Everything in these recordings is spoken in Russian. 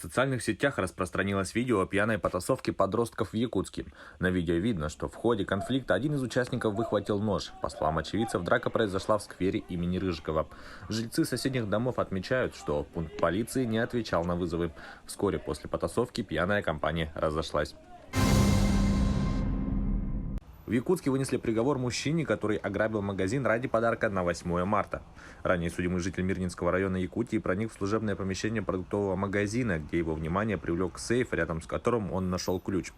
социальных сетях распространилось видео о пьяной потасовке подростков в Якутске. На видео видно, что в ходе конфликта один из участников выхватил нож. По словам очевидцев, драка произошла в сквере имени Рыжикова. Жильцы соседних домов отмечают, что пункт полиции не отвечал на вызовы. Вскоре после потасовки пьяная компания разошлась. В Якутске вынесли приговор мужчине, который ограбил магазин ради подарка на 8 марта. Ранее судимый житель Мирнинского района Якутии проник в служебное помещение продуктового магазина, где его внимание привлек сейф, рядом с которым он нашел ключ.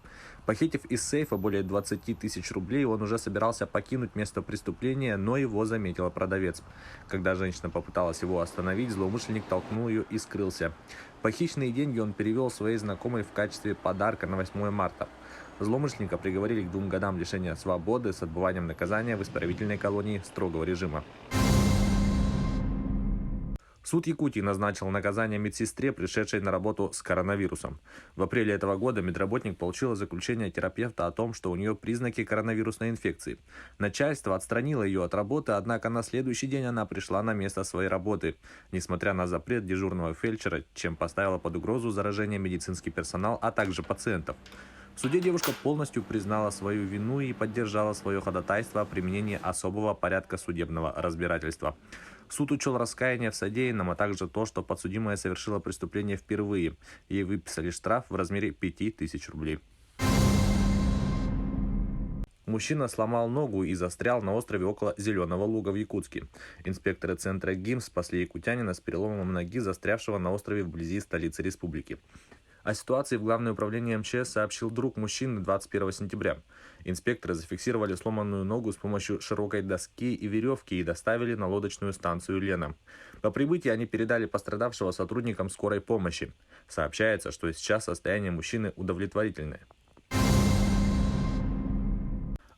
Похитив из сейфа более 20 тысяч рублей, он уже собирался покинуть место преступления, но его заметила продавец. Когда женщина попыталась его остановить, злоумышленник толкнул ее и скрылся. Похищенные деньги он перевел своей знакомой в качестве подарка на 8 марта. Злоумышленника приговорили к 2 годам лишения свободы с отбыванием наказания в исправительной колонии строгого режима. Суд Якутии назначил наказание медсестре, пришедшей на работу с коронавирусом. В апреле этого года медработник получила заключение терапевта о том, что у нее признаки коронавирусной инфекции. Начальство отстранило ее от работы, однако на следующий день она пришла на место своей работы, несмотря на запрет дежурного фельдшера, чем поставила под угрозу заражение медицинский персонал, а также пациентов. В суде девушка полностью признала свою вину и поддержала свое ходатайство о применении особого порядка судебного разбирательства. Суд учел раскаяние в содеянном, а также то, что подсудимая совершила преступление впервые. Ей выписали штраф в размере 5000 рублей. Мужчина сломал ногу и застрял на острове около Зеленого Луга в Якутске. Инспекторы центра ГИМС спасли якутянина с переломом ноги, застрявшего на острове вблизи столицы республики. О ситуации в Главное управление МЧС сообщил друг мужчины 21 сентября. Инспекторы зафиксировали сломанную ногу с помощью широкой доски и веревки и доставили на лодочную станцию «Лена». По прибытии они передали пострадавшего сотрудникам скорой помощи. Сообщается, что сейчас состояние мужчины удовлетворительное.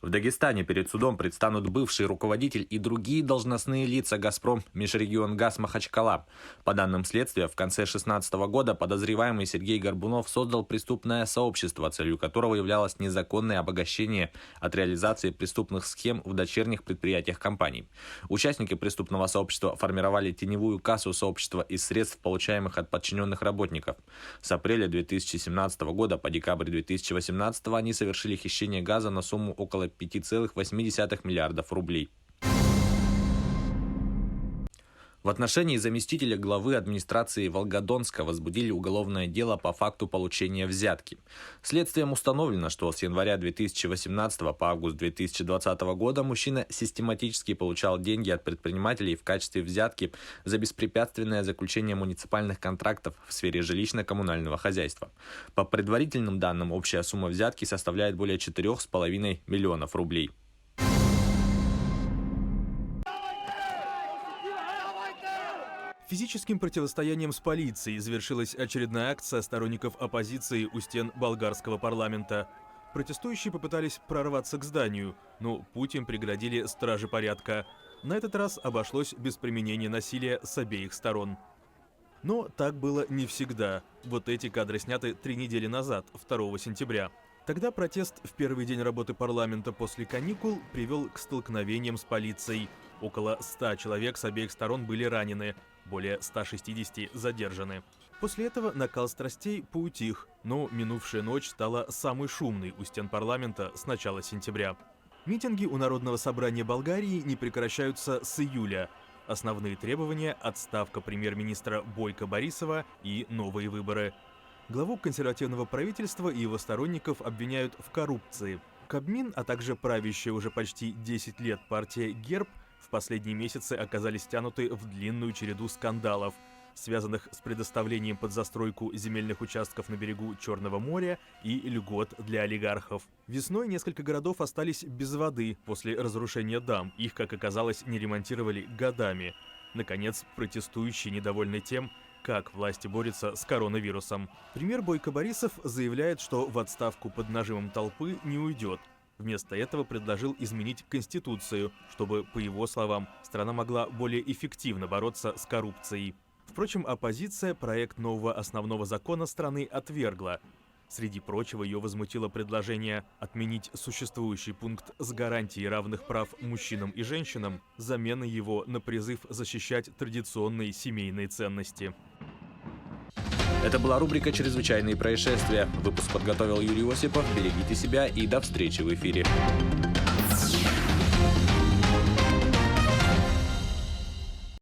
В Дагестане перед судом предстанут бывший руководитель и другие должностные лица «Газпром» Межрегионгаз Махачкала. По данным следствия, в конце 2016 года подозреваемый Сергей Горбунов создал преступное сообщество, целью которого являлось незаконное обогащение от реализации преступных схем в дочерних предприятиях компаний. Участники преступного сообщества формировали теневую кассу сообщества из средств, получаемых от подчиненных работников. С апреля 2017 года по декабрь 2018 они совершили хищение газа на сумму около 5,8 миллиардов рублей. В отношении заместителя главы администрации Волгодонска возбудили уголовное дело по факту получения взятки. Следствием установлено, что с января 2018 по август 2020 года мужчина систематически получал деньги от предпринимателей в качестве взятки за беспрепятственное заключение муниципальных контрактов в сфере жилищно-коммунального хозяйства. По предварительным данным, общая сумма взятки составляет более 4,5 миллионов рублей. Физическим противостоянием с полицией завершилась очередная акция сторонников оппозиции у стен болгарского парламента. Протестующие попытались прорваться к зданию, но путь им преградили стражи порядка. На этот раз обошлось без применения насилия с обеих сторон. Но так было не всегда. Вот эти кадры сняты 3 недели назад, 2 сентября. Тогда протест в первый день работы парламента после каникул привел к столкновениям с полицией. Около 100 человек с обеих сторон были ранены, более 160 задержаны. После этого накал страстей поутих, но минувшая ночь стала самой шумной у стен парламента с начала сентября. Митинги у Народного собрания Болгарии не прекращаются с июля. Основные требования – отставка премьер-министра Бойко Борисова и новые выборы. Главу консервативного правительства и его сторонников обвиняют в коррупции. Кабмин, а также правящая уже почти 10 лет партия ГЕРБ в последние месяцы оказались втянуты в длинную череду скандалов, связанных с предоставлением под застройку земельных участков на берегу Черного моря и льгот для олигархов. Весной несколько городов остались без воды после разрушения дам. Их, как оказалось, не ремонтировали годами. Наконец, протестующие недовольны тем, как власти борются с коронавирусом. Премьер Бойко Борисов заявляет, что в отставку под нажимом толпы не уйдет. Вместо этого предложил изменить Конституцию, чтобы, по его словам, страна могла более эффективно бороться с коррупцией. Впрочем, оппозиция проект нового основного закона страны отвергла. Среди прочего, ее возмутило предложение отменить существующий пункт с гарантией равных прав мужчинам и женщинам, заменой его на призыв защищать традиционные семейные ценности. Это была рубрика «Чрезвычайные происшествия». Выпуск подготовил Юрий Осипов. Берегите себя и до встречи в эфире.